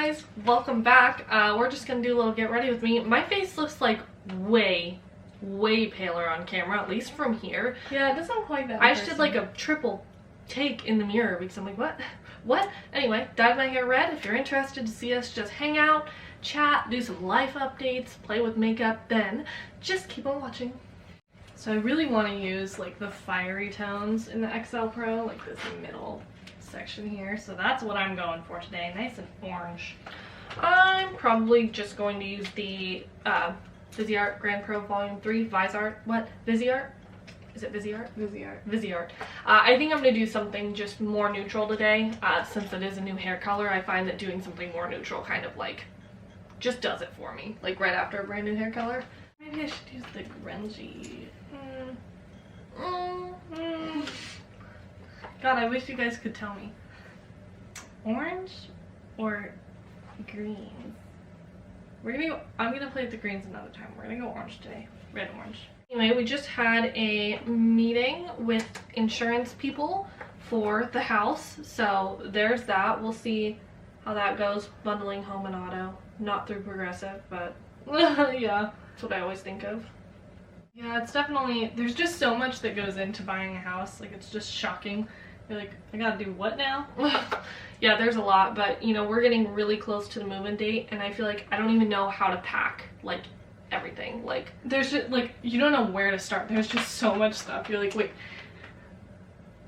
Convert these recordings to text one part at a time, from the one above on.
guys, welcome back. We're just gonna do a little get ready with me. My face looks like way paler on camera, at least from here. Yeah, it doesn't look like that. I just did like a triple take in the mirror because I'm like, what? Anyway, dyed my hair red. If you're interested to see us just hang out, chat, do some life updates, play with makeup, then just keep on watching. So I really want to use like the fiery tones in the XL Pro, like this middle section here. So that's what I'm going for today, nice and orange. I'm probably just going to use the Viseart Grand Pro Volume 3 Viseart. What? Viseart? Is it Viseart? Viseart. I think I'm going to do something just more neutral today. Since it is a new hair color, I find that doing something more neutral kind of like just does it for me. Like right after a brand new hair color. Maybe I should use the grungy. God, I wish you guys could tell me. Orange or green? We're gonna go, I'm gonna play with the greens another time. We're gonna go orange today. Red orange. Anyway, we just had a meeting with insurance people for the house. So there's that. We'll see how that goes. Bundling home and auto. Not through Progressive, but yeah, that's what I always think of. Yeah, it's definitely, there's just so much that goes into buying a house. Like, it's just shocking. You're like, I gotta do what now? Yeah, there's a lot, but you know, we're getting really close to the move-in date, and I feel like I don't even know how to pack, like, everything. Like, there's just, like, you don't know where to start. There's just so much stuff. You're like, wait,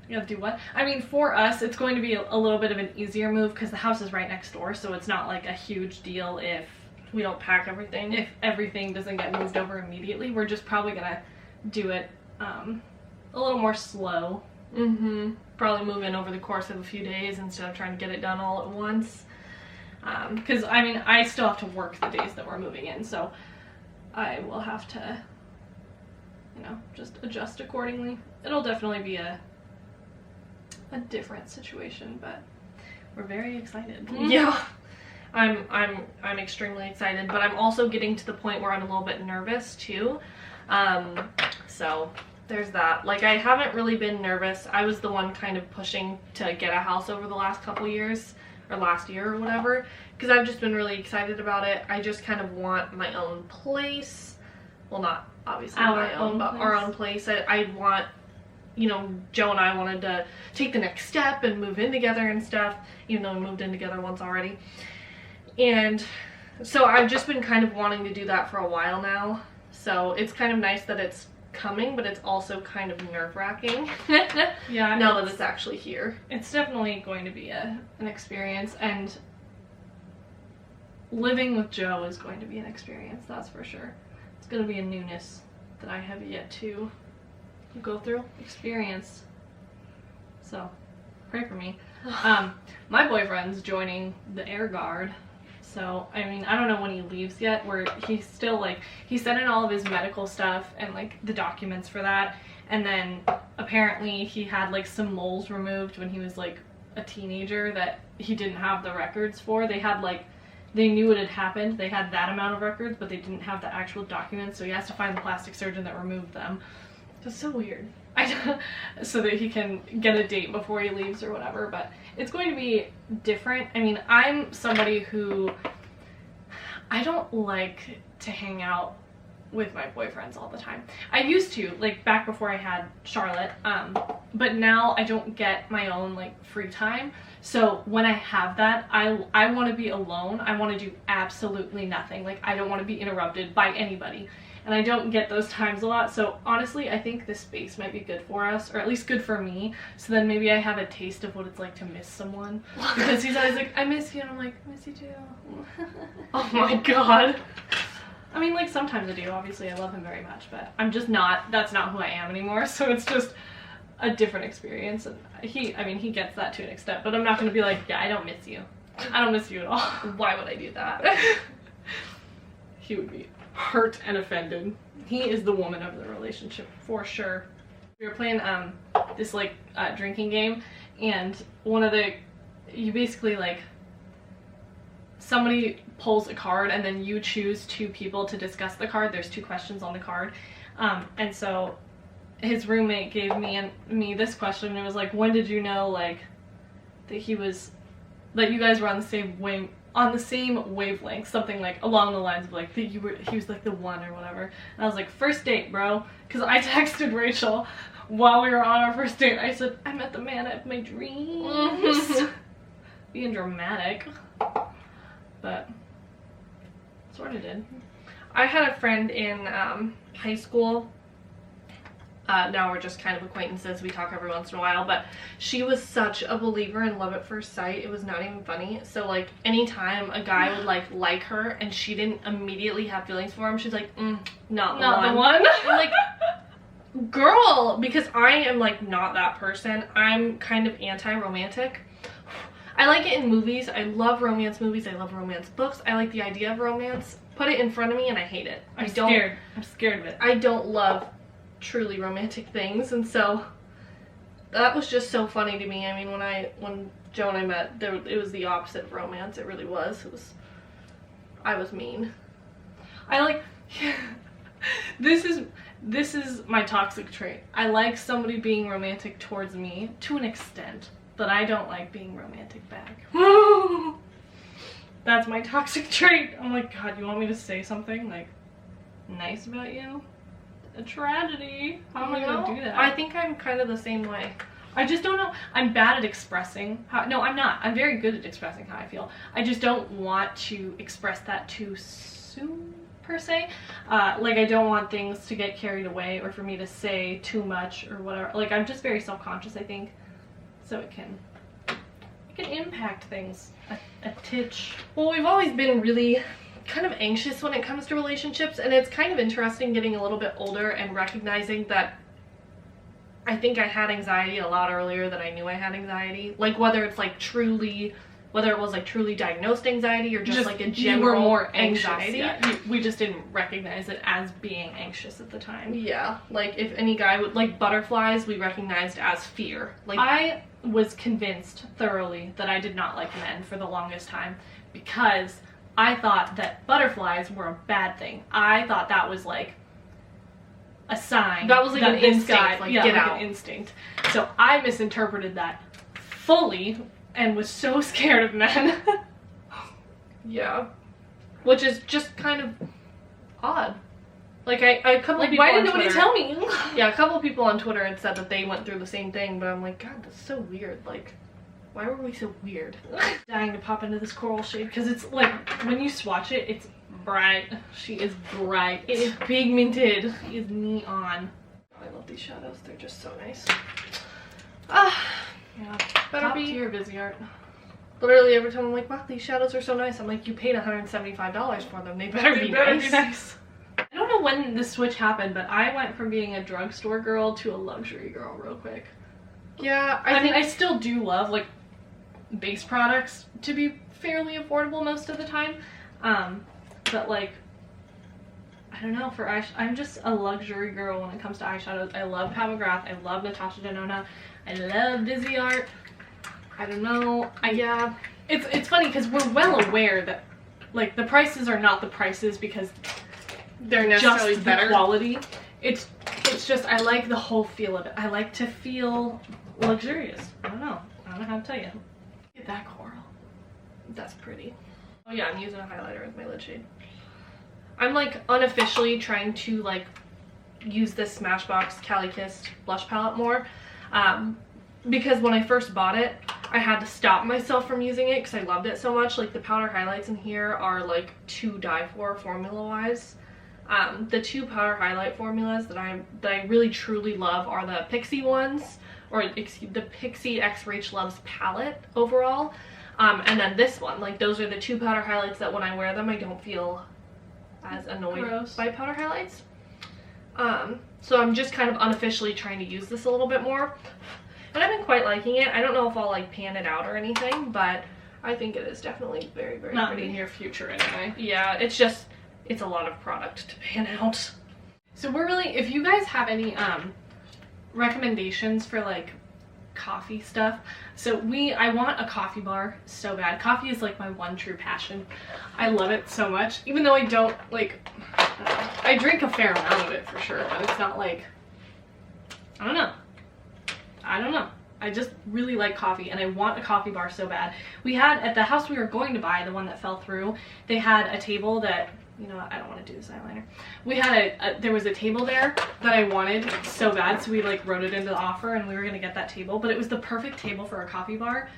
you gotta do what? I mean, for us, it's going to be a little bit of an easier move because the house is right next door, so it's not like a huge deal if we don't pack everything. If everything doesn't get moved over immediately, we're just probably gonna do it a little more slow. Probably move in over the course of a few days instead of trying to get it done all at once. Because I mean, I still have to work the days that we're moving in, so I will have to, you know, just adjust accordingly. It'll definitely be a different situation, but we're very excited. Yeah. I'm extremely excited, but I'm also getting to the point where I'm a little bit nervous too. So there's that. Like, I haven't really been nervous. I was the one kind of pushing to get a house over the last couple years, or last year or whatever, because I've just been really excited about it. I just kind of want my own place. Well, not obviously my own, but our own place. I want, you know, Joe and I wanted to take the next step and move in together and stuff, even though we moved in together once already. And so I've just been kind of wanting to do that for a while now. So it's kind of nice that it's coming, but it's also kind of nerve-wracking. Yeah, now that it's actually here. It's definitely going to be an experience, and living with Joe is going to be an experience, that's for sure. It's going to be a newness that I have yet to go through, experience. So pray for me. My boyfriend's joining the Air Guard. So, I mean, I don't know when he leaves yet, where he's still, like, he sent in all of his medical stuff and, like, the documents for that, and then apparently he had, like, some moles removed when he was, like, a teenager that he didn't have the records for. They had, like, they knew it had happened, they had that amount of records, but they didn't have the actual documents, so he has to find the plastic surgeon that removed them. That's so weird. So that he can get a date before he leaves or whatever, but it's going to be different. I mean, I'm somebody who, I don't like to hang out with my boyfriends all the time. I used to, like, back before I had Charlotte, but now I don't get my own, like, free time. So when I have that, I want to be alone. I want to do absolutely nothing. Like, I don't want to be interrupted by anybody. And I don't get those times a lot, so honestly, I think this space might be good for us, or at least good for me, so then maybe I have a taste of what it's like to miss someone. Because he's always like, I miss you, and I'm like, I miss you too. Oh my god. I mean, like, sometimes I do, obviously I love him very much, but I'm just not, that's not who I am anymore, so it's just a different experience, and I mean, he gets that to an extent, but I'm not going to be like, yeah, I don't miss you. I don't miss you at all. Why would I do that? He would be hurt and offended. He is the woman of the relationship for sure. We were playing this like drinking game, and one of the, you basically, like, somebody pulls a card and then you choose two people to discuss the card. There's two questions on the card, and so his roommate gave me this question, and it was like, when did you know, like, that he was, that you guys were on the same on the same wavelength, something like along the lines of like that he was like the one or whatever. And I was like, first date, bro, because I texted Rachel while we were on our first date. I said, I met the man of my dreams. Being dramatic, but sort of did. I had a friend in high school. Now we're just kind of acquaintances. We talk every once in a while, but she was such a believer in love at first sight. It was not even funny. So like anytime a guy would like her and she didn't immediately have feelings for him, she's like, not the one. I'm like, girl, because I am like not that person. I'm kind of anti-romantic. I like it in movies. I love romance movies. I love romance books. I like the idea of romance. Put it in front of me and I hate it. I'm scared of it. I don't love truly romantic things, and so that was just so funny to me. I mean, when Joe and I met, it was the opposite of romance. It really was. I was mean. I like this is my toxic trait. I like somebody being romantic towards me to an extent, but I don't like being romantic back. That's my toxic trait. I'm like, God, you want me to say something like nice about you? A tragedy. How am I gonna do that? I think I'm kind of the same way. I just don't know. I'm bad at expressing how. No, I'm not. I'm very good at expressing how I feel. I just don't want to express that too soon, per se. Like, I don't want things to get carried away or for me to say too much or whatever. Like, I'm just very self-conscious, I think. So it can impact things a titch. Well, we've always been really kind of anxious when it comes to relationships, and it's kind of interesting getting a little bit older and recognizing that I think I had anxiety a lot earlier than I knew I had anxiety. Like, whether it was like truly diagnosed anxiety or just like a general, you were more anxiety. Yeah, we just didn't recognize it as being anxious at the time. Yeah, like if any guy would like butterflies, we recognized as fear. Like, I was convinced thoroughly that I did not like men for the longest time because I thought that butterflies were a bad thing. I thought that was like a sign. That was like an instinct, like, get out. An instinct. So I misinterpreted that fully and was so scared of men. Yeah. Which is just kind of odd. Like, a couple of people on Twitter. Why didn't nobody tell me? Yeah, a couple of people on Twitter had said that they went through the same thing, but I'm like, God, that's so weird. Like, why were we so weird? Dying to pop into this coral shade because it's like, when you swatch it, it's bright. She is bright. It is pigmented. It is neon. I love these shadows. They're just so nice. Yeah. Better be your busy art. Literally every time I'm like, wow, these shadows are so nice. I'm like, you paid $175 for them. They better be nice. I don't know when the switch happened, but I went from being a drugstore girl to a luxury girl real quick. Yeah, I mean, I still do love like base products to be fairly affordable most of the time, but like, I don't know, for I'm just a luxury girl when it comes to eyeshadows. I love Pat McGrath, I love Natasha Denona, I love Busy Art. I don't know, yeah, it's funny because we're well aware that like the prices are not the prices because they're necessarily just better. The quality. It's just, I like the whole feel of it. I like to feel luxurious. I don't know how to tell you. Look at that coral. That's pretty. Oh yeah, I'm using a highlighter with my lid shade. I'm like unofficially trying to like use this Smashbox Cali Kissed blush palette more. Because when I first bought it, I had to stop myself from using it because I loved it so much. Like, the powder highlights in here are like to die for formula wise. The two powder highlight formulas that I really truly love are the Pixie ones, or the Pixie X Rach Loves palette overall, and then this one. Like, those are the two powder highlights that when I wear them I don't feel as annoyed by powder highlights. So I'm just kind of unofficially trying to use this a little bit more, and I've been quite liking it. I don't know if I'll like pan it out or anything, but I think it is definitely very, very pretty. In the near future anyway. Yeah, it's a lot of product to pan out. So we're really, if you guys have any recommendations for like coffee stuff, so I want a coffee bar so bad. Coffee is like my one true passion. I love it so much, even though I don't like, I drink a fair amount of it for sure, but it's not like, I don't know. I just really like coffee, and I want a coffee bar so bad. We had, at the house we were going to buy, the one that fell through, they had a table that, you know what, I don't want to do this eyeliner. We had there was a table there that I wanted so bad, so we like wrote it into the offer and we were gonna get that table, but it was the perfect table for a coffee bar.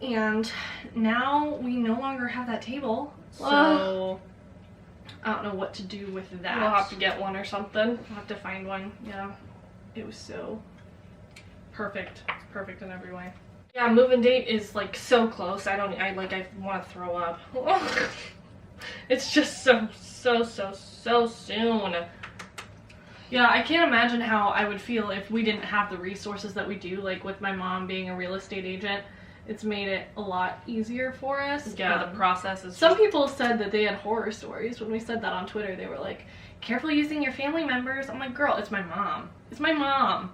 And now we no longer have that table, so I don't know what to do with that. We'll have to get one or something. I'll have to find one. Yeah, it was so perfect. It's perfect in every way. Yeah, move-in date is like so close. I want to throw up. It's just so soon. Yeah, I can't imagine how I would feel if we didn't have the resources that we do. Like with my mom being a real estate agent, it's made it a lot easier for us. Yeah, the process is... Some people said that they had horror stories. When we said that on Twitter, they were like, careful using your family members. I'm like, girl, it's my mom. It's my mom.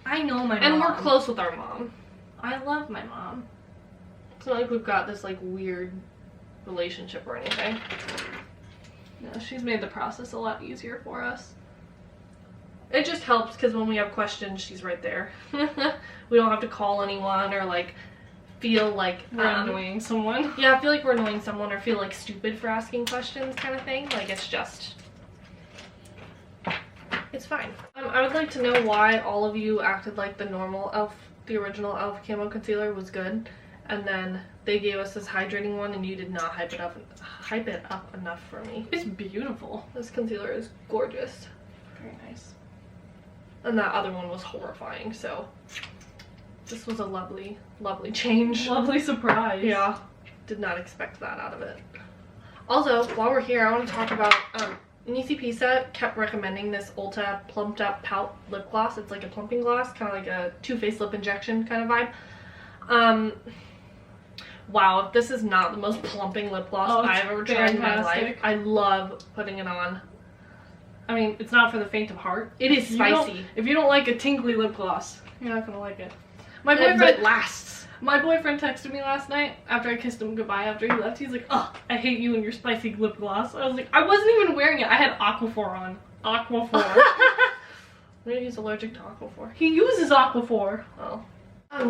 I know my mom. And we're close with our mom. I love my mom. It's not like we've got this like weird relationship or anything. No, she's made the process a lot easier for us. It just helps because when we have questions, she's right there. We don't have to call anyone or like feel like we're annoying someone. Yeah, I feel like we're annoying someone or feel like stupid for asking questions kind of thing. Like it's fine. I would like to know why all of you acted like the original e.l.f. Camo Concealer was good, and then they gave us this hydrating one and you did not hype it up enough for me. It's beautiful. This concealer is gorgeous. Very nice. And that other one was horrifying, so this was a lovely change. Lovely surprise. Yeah. Did not expect that out of it. Also, while we're here, I want to talk about Nisi Pisa kept recommending this Ulta Plumped Up Pout lip gloss. It's like a plumping gloss, kind of like a Too Faced lip injection kind of vibe. Wow, if this is not the most plumping lip gloss I've ever tried in my life. I love putting it on. I mean, it's not for the faint of heart. It is spicy. If you don't like a tingly lip gloss, you're not gonna like it. My boyfriend, but it lasts. My boyfriend texted me last night after I kissed him goodbye after he left. He's like, oh, I hate you and your spicy lip gloss. I was like, I wasn't even wearing it. I had Aquaphor on. Aquaphor. Maybe he's allergic to Aquaphor. He uses Aquaphor. Oh.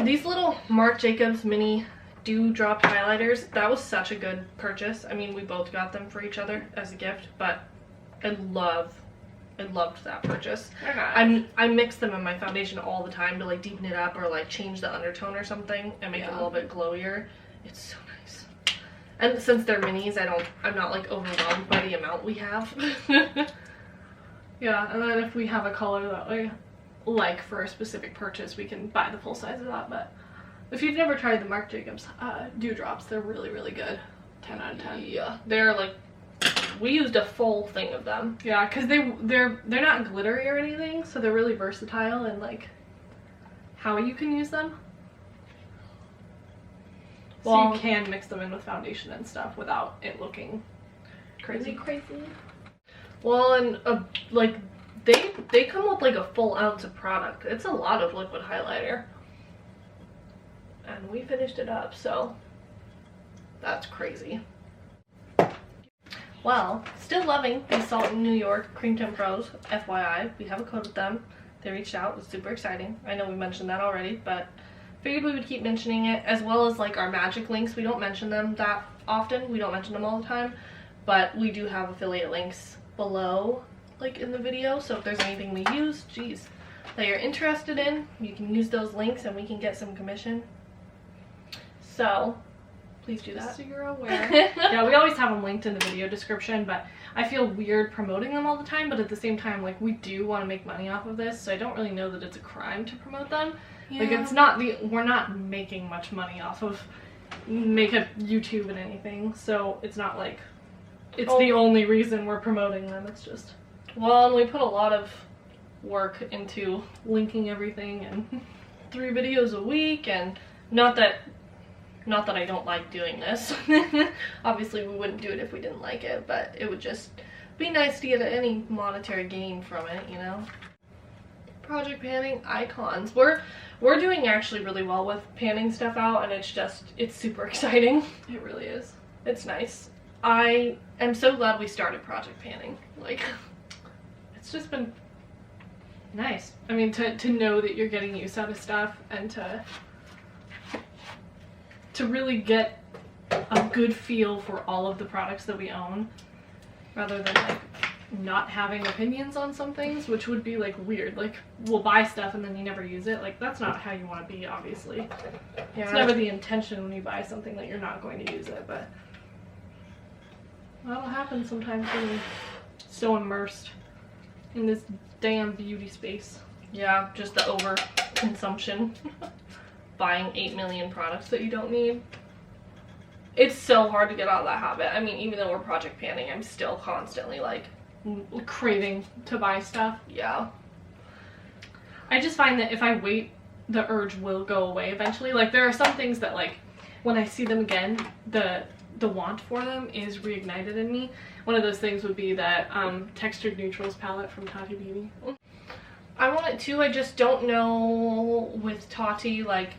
These little Marc Jacobs mini Dewdrop highlighters, that was such a good purchase. I mean, we both got them for each other as a gift, but I loved that purchase. I mix them in my foundation all the time to like deepen it up or like change the undertone or something and make it a little bit glowier. It's so nice. And since they're minis, I'm not like overwhelmed by the amount we have. Yeah, and then if we have a color that we like for a specific purchase, we can buy the full size of that. But if you've never tried the Marc Jacobs Dewdrops, they're really, really good. 10 out of 10. Yeah, they're like, we used a full thing of them. Yeah, because they're not glittery or anything, so they're really versatile in like how you can use them. So you can mix them in with foundation and stuff without it looking crazy. Well, and like they come with like a full ounce of product. It's a lot of liquid highlighter. And we finished it up, so that's crazy. Well, still loving these Salt in New York Cream Tint Pros. FYI, we have a code with them. They reached out. It was super exciting. I know we mentioned that already, but figured we would keep mentioning it, as well as like our magic links. We don't mention them that often. We don't mention them all the time, but we do have affiliate links below, like in the video. So if there's anything we use, geez, that you're interested in, you can use those links and we can get some commission. So please do that. So you're aware. Yeah, we always have them linked in the video description, but I feel weird promoting them all the time, but at the same time, like, we do want to make money off of this, so I don't really know that it's a crime to promote them. Yeah. Like, it's not we're not making much money off of makeup, YouTube, and anything, so it's not like it's the only reason we're promoting them. It's just, well, and we put a lot of work into linking everything and 3 videos a week, and not that I don't like doing this. Obviously, we wouldn't do it if we didn't like it, but it would just be nice to get any monetary gain from it, you know? Project panning icons. We're doing actually really well with panning stuff out, and it's super exciting. It really is. It's nice. I am so glad we started project panning. Like, it's just been nice. I mean, to know that you're getting use out of stuff and to really get a good feel for all of the products that we own, rather than like not having opinions on some things, which would be like weird. Like, we'll buy stuff and then you never use it. Like, that's not how you want to be, obviously. Yeah. It's never the intention when you buy something that you're not going to use it, but that'll happen sometimes when you're so immersed in this damn beauty space. Yeah, just the over consumption. Buying 8 million products that you don't need. It's so hard to get out of that habit. I mean, even though we're project panning, I'm still constantly like craving to buy stuff. Yeah. I just find that if I wait, the urge will go away eventually. Like, there are some things that, like, when I see them again, the want for them is reignited in me. One of those things would be that textured neutrals palette from Tati Beauty. I want it too. I just don't know with Tati, like,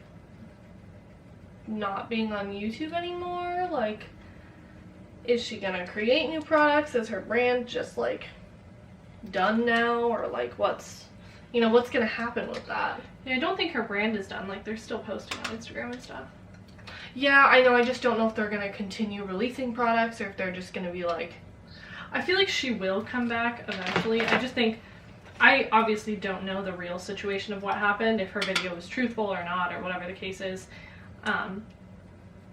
not being on YouTube anymore. Like, is she gonna create new products? Is her brand just like done now? Or like, what's gonna happen with that? Yeah, I don't think her brand is done. Like, they're still posting on Instagram and stuff. Yeah, I know. I just don't know if they're gonna continue releasing products or if they're just gonna be like, I feel like she will come back eventually. I just think, I obviously don't know the real situation of what happened, if her video was truthful or not, or whatever the case is.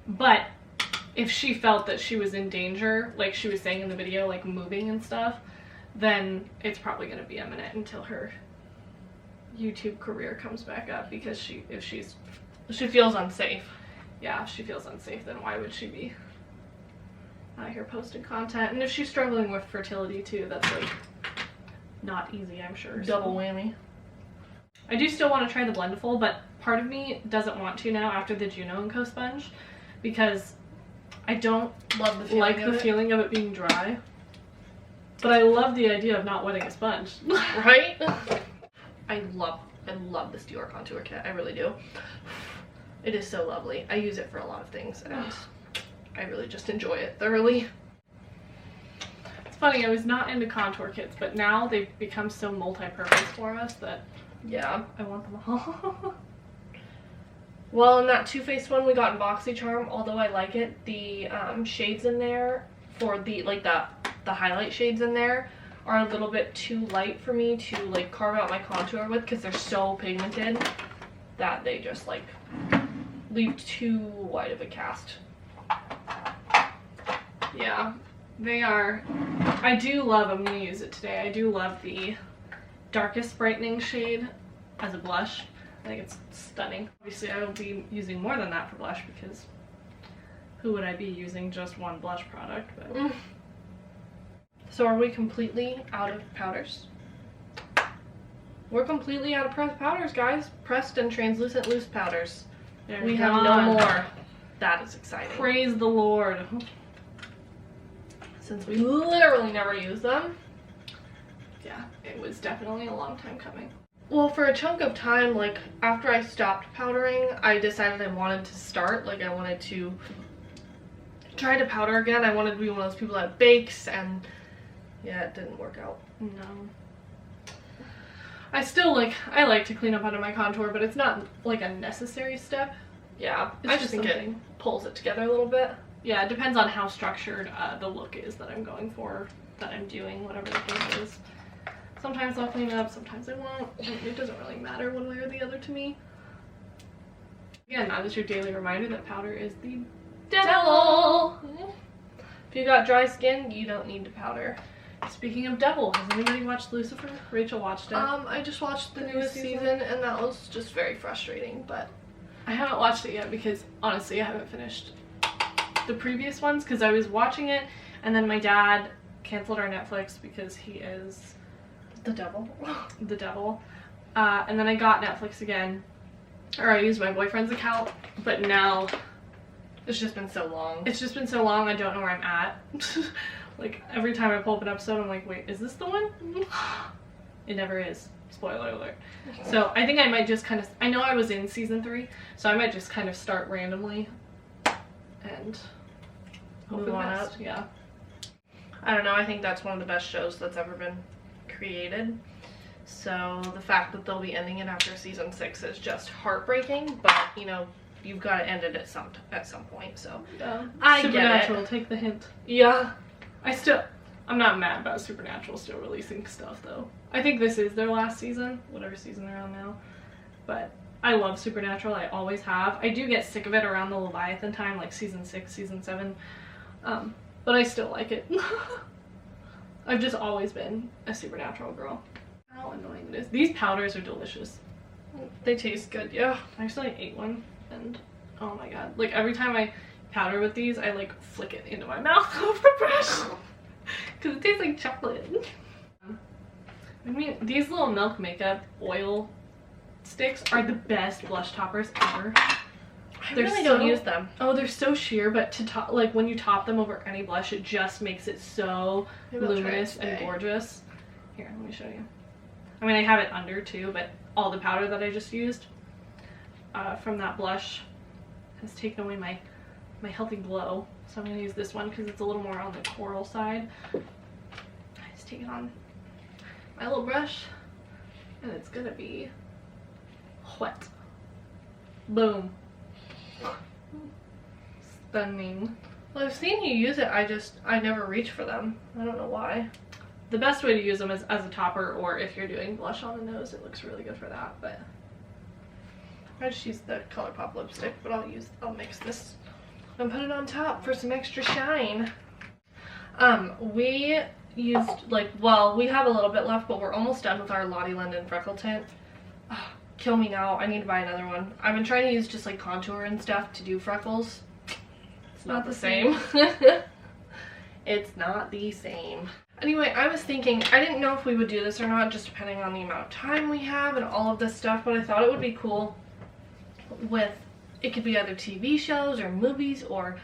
But if she felt that she was in danger, like she was saying in the video, like moving and stuff, then it's probably going to be imminent until her YouTube career comes back up, because if she feels unsafe. Yeah, if she feels unsafe, then why would she be out here posting content? And if she's struggling with fertility too, that's like not easy, I'm sure. Double whammy. I do still want to try the Blendiful, but part of me doesn't want to now after the Juno & Co sponge, because I don't love the feeling of it being dry. But I love the idea of not wetting a sponge. Right? I love this Dior Contour Kit. I really do. It is so lovely. I use it for a lot of things, and I really just enjoy it thoroughly. It's funny, I was not into contour kits, but now they've become so multi-purpose for us that, yeah, I want them all. Well, in that Too Faced one we got in BoxyCharm, although I like it, the shades in there for the, like, the highlight shades in there are a little bit too light for me to, like, carve out my contour with, because they're so pigmented that they just, like, leave too wide of a cast. Yeah, they are. I do love, I'm going to use it today, I do love the darkest brightening shade as a blush. I think it's stunning. Obviously, I will be using more than that for blush, because who would I be using just one blush product? But So are we completely out of powders? We're completely out of pressed powders, guys. Pressed and translucent loose powders. We have no more. That is exciting. Praise the Lord. Since we literally never use them. Yeah, it was definitely a long time coming. Well, for a chunk of time, like, after I stopped powdering, I decided I wanted to start. Like, I wanted to try to powder again. I wanted to be one of those people that bakes, and yeah, it didn't work out. No. I still I like to clean up under my contour, but it's not like a necessary step. Yeah, I just think it pulls it together a little bit. Yeah, it depends on how structured the look is that I'm going for, that I'm doing, whatever the case is. Sometimes I'll clean it up, sometimes I won't. It doesn't really matter one way or the other to me. Again, that is your daily reminder that powder is the devil. If you got dry skin, you don't need to powder. Speaking of devil, has anybody watched Lucifer? Rachel watched it. I just watched the newest season, and that was just very frustrating, but I haven't watched it yet because, honestly, I haven't finished the previous ones, because I was watching it, and then my dad canceled our Netflix because he is the devil. The devil. And then I got Netflix again, or I used my boyfriend's account, but now it's just been so long. It's just been so long, I don't know where I'm at. Like, every time I pull up an episode, I'm like, wait, is this the one? It never is. Spoiler alert. So I think I might just kind of, I know I was in season 3, so I might just kind of start randomly and hope for the best. Yeah. I don't know, I think that's one of the best shows that's ever been created. So the fact that they'll be ending it after season 6 is just heartbreaking, but you know, you've got to end it at some point. So Yeah. I Supernatural, get it. take the hint. Yeah. I'm not mad about Supernatural still releasing stuff though. I think this is their last season, whatever season they're on now. But I love Supernatural, I always have. I do get sick of it around the Leviathan time, like season 6, season 7. But I still like it. I've just always been a Supernatural girl. How annoying it is. These powders are delicious. They taste good, yeah. I actually ate one and oh my god. Like every time I powder with these, I like flick it into my mouth over the brush. Because it tastes like chocolate. I mean, these little milk makeup oil sticks are the best blush toppers ever. I really don't use them. Oh, they're so sheer, but to top, like when you top them over any blush, it just makes it so luminous and gorgeous. Here, let me show you. I mean, I have it under too, but all the powder that I just used from that blush has taken away my healthy glow. So I'm gonna use this one because it's a little more on the coral side. I just take it on my little brush, and it's gonna be wet. Boom. Stunning. Well, I've seen you use it, I never reach for them. I don't know why. The best way to use them is as a topper, or if you're doing blush on the nose, it looks really good for that. But I just use the ColourPop lipstick, but I'll mix this and put it on top for some extra shine. We used we have a little bit left, but we're almost done with our Lottie London freckle tint. Kill me now, I need to buy another one. I've been trying to use just like contour and stuff to do freckles. It's not the same. It's not the same. Anyway, I was thinking, I didn't know if we would do this or not, just depending on the amount of time we have and all of this stuff, but I thought it would be cool with, it could be either TV shows or movies or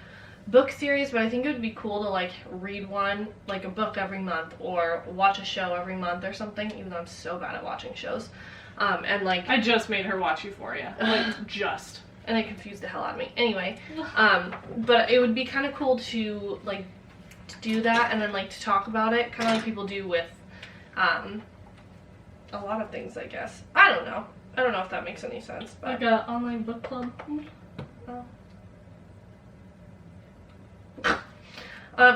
book series, but I think it would be cool to like read one, like a book every month, or watch a show every month or something, even though I'm so bad at watching shows. And like I just made her watch Euphoria. Like just. And it confused the hell out of me. Anyway, but it would be kind of cool to like to do that and then like to talk about it, kind of like people do with a lot of things, I guess. I don't know if that makes any sense, but Like an online book club.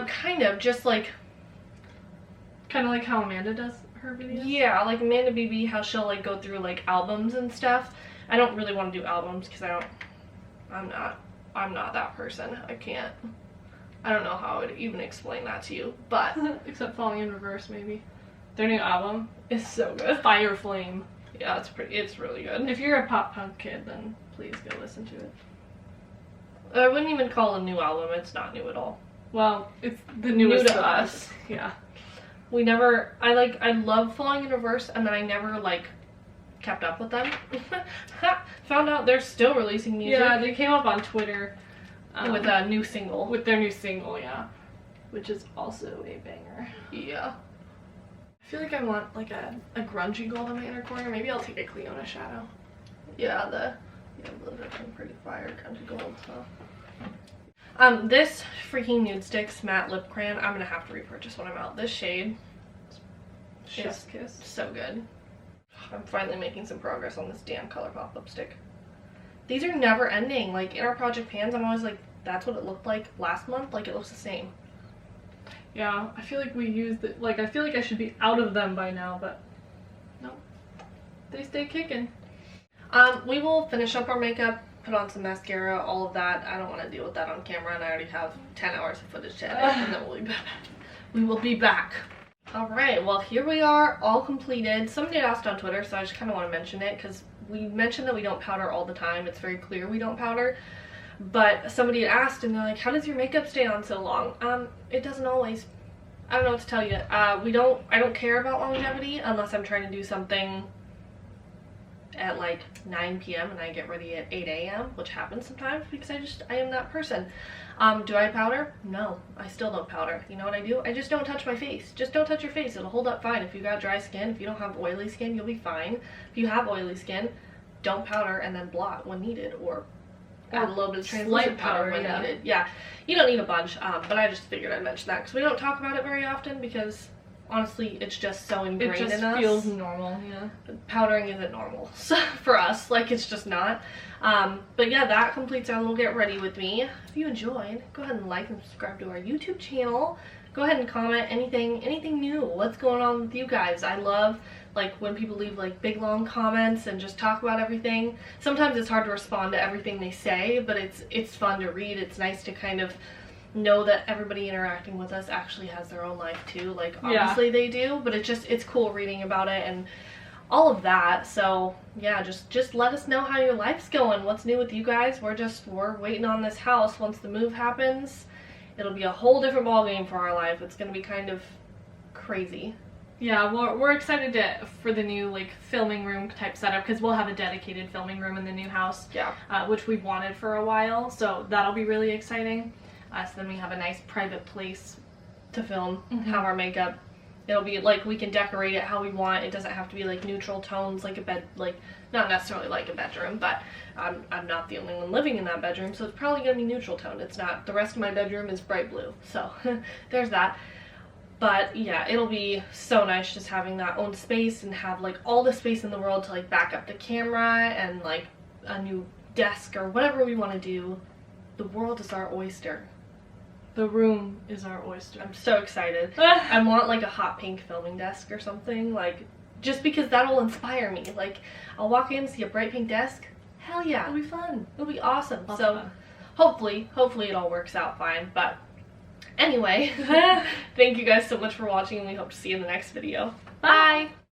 kind of just like Kind of like how Amanda does her videos. yeah, like Amanda BB, how she'll like go through like albums and stuff. I don't really want to do albums because I'm not that person. I don't know how I would even explain that to you, but Except Falling in Reverse, maybe. Their new album it's so good. Fire Flame. Yeah, it's really good. If you're a pop punk kid, then please go listen to it. I wouldn't even call it a new album. It's not new at all. Well, it's the newest New to to us. Yeah. I love Falling in Reverse, and then I never like kept up with them. Found out they're still releasing music. Yeah, they came up on Twitter with a new single. with their new single, yeah, which is also a banger. Yeah. I feel like I want like a grungy gold in my inner corner. Maybe I'll take a Cleona shadow. Yeah, those are pretty fire, country gold, so. This freaking Nude Sticks matte lip crayon, I'm gonna have to repurchase when I'm out. This shade Chef's is kiss. so good. I'm finally making some progress on this damn ColourPop lipstick. These are never ending. Like in our project pans, I'm always like, that's what it looked like last month. Like it looks the same. Yeah, I feel like we used it. Like I feel like I should be out of them by now, but no, they stay kicking. We will finish up our makeup, put on some mascara, all of that. I don't want to deal with that on camera, and I already have 10 hours of footage to edit, and then we'll be back. We will be back. Alright, well here we are, all completed. Somebody asked on Twitter, so I just kind of want to mention it, because we mentioned that we don't powder all the time. It's very clear we don't powder. But somebody had asked, and they're like, how does your makeup stay on so long? It doesn't always. I don't know what to tell you. I don't care about longevity unless I'm trying to do something at like 9 p.m. and I get ready at 8 a.m., which happens sometimes because I am that person. Do I powder? No, I still don't powder. You know what I do? I just don't touch my face. Just don't touch your face. It'll hold up fine. If you got dry skin, if you don't have oily skin, you'll be fine. If you have oily skin, don't powder and then blot when needed, or add a little bit of translucent powder when needed. Yeah, you don't need a bunch, but I just figured I'd mention that because we don't talk about it very often because honestly, it's just so ingrained It just in us. feels normal, yeah. Powdering isn't normal for us. Like, it's just not. But yeah, that completes our little get ready with me. If you enjoyed, go ahead and like and subscribe to our YouTube channel. Go ahead and comment anything new. What's going on with you guys? I love like when people leave like big long comments and just talk about everything. Sometimes it's hard to respond to everything they say, but it's fun to read. It's nice to kind of know that everybody interacting with us actually has their own life too. Like, obviously they do, but it's cool reading about it and all of that. So yeah, just let us know how your life's going. What's new with you guys? We're waiting on this house. Once the move happens, it'll be a whole different ballgame for our life. It's gonna be kind of crazy. Yeah, we're excited for the new like filming room type setup, because we'll have a dedicated filming room in the new house. Yeah. Which we've wanted for a while, so that'll be really exciting. So then we have a nice private place To film, have our makeup. It'll be like we can decorate it how we want. It doesn't have to be like neutral tones like a bed, like not necessarily like a bedroom, but I'm not the only one living in that bedroom, so it's probably gonna be neutral toned. It's not, the rest of my bedroom is bright blue, so there's that. But yeah, it'll be so nice just having that own space and have like all the space in the world to like back up the camera and like a new desk or whatever we want to do. The world is our oyster. The room is our oyster. I'm so excited. I want like a hot pink filming desk or something, like just because that'll inspire me. Like I'll walk in, see a bright pink desk. Hell yeah, it'll be fun. It'll be awesome. Lots So of fun. hopefully it all works out fine. But anyway, thank you guys so much for watching, and we hope to see you in the next video. Bye!